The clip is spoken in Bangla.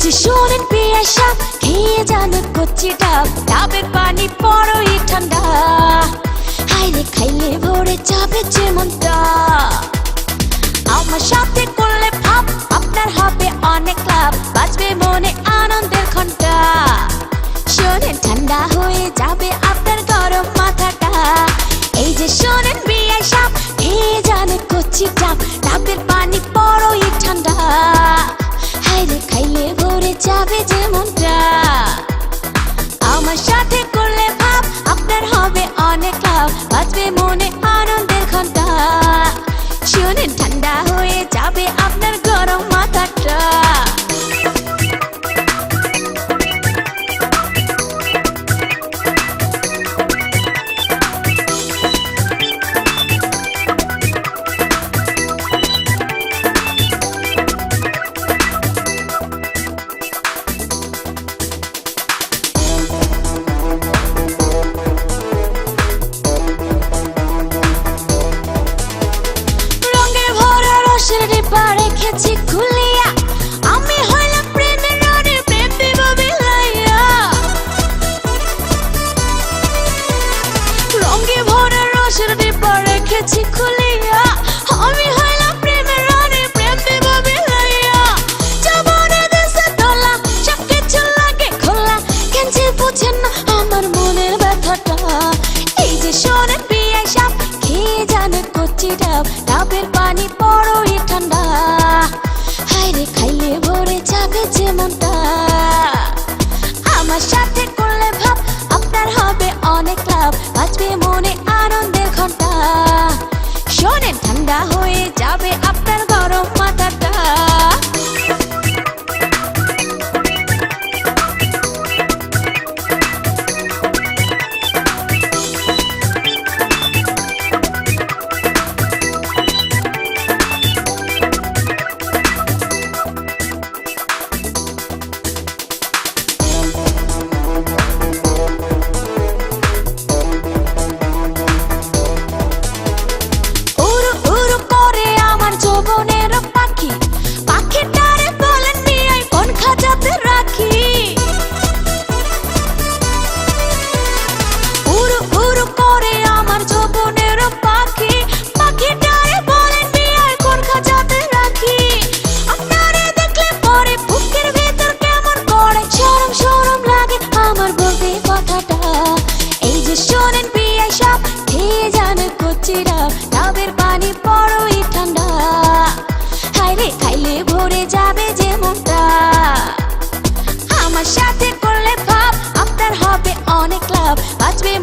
যে শোনেন পিয়াসা খেয়ে যান কচি ডাব, ডাবের পানি বড়ই ঠান্ডা। হাইরে খাইলে ভরে যাবে যে মনটা। আমার সাথে করলে ভাব আপনার হবে অনেক লাভ, বাজবে মনে আনন্দের ঘন্টা। শোনেন ঠান্ডা হয়ে যাবে আপনার গরম মাথাটা। এই যে শোনেন পিয়াসা খেয়ে যান কচি ডাব, ডাবের পানি বড়ই ঠান্ডা। হাইরে খাইলে ভরে যাবে যে মনটা। আমার সাথে করলে ভাব আপনার হবে অনেক লাভ, বাজবে মনে আনন্দের ঘন্টা। শোনেন ঠান্ডা হয়ে যাবে আপনার গরম মাথাটা। রেখেছি খুলিয়া আমি হইলাম প্রেমের রনে, প্রেম দেব বিলাইয়া। রঙে ভরা রসের ডিব্বা রেখেছি খুলিয়া আমি হইলাম প্রেমের রনে, প্রেম দেব বিলাইয়া। জীবনে দেশে তোলা সবকিছু লাগে খোলা, কেন যে বুঝেন না আমার মনের ব্যথাটা। এই যে শোনেন পিয়াসা খেয়ে যান কচি ডাব, ডাবের পানি বড়ই ঠান্ডা। হাইরে খাইলে ভরে যাবে যে মনটা। আমার সাথে করলে ভাব আপনার হবে অনেক লাভ, বাজবে মনে আনন্দের ঘন্টা। শোনেন ঠান্ডা হয়ে যাবে আপনার গরম মাথাটা। ডাবের পানি বড়ই ঠান্ডা। হাইরে খাইলে ভরে যাবে যে মনটা। আমার সাথে করলে ভাব আপনার হবে অনেক লাভ, বাজবে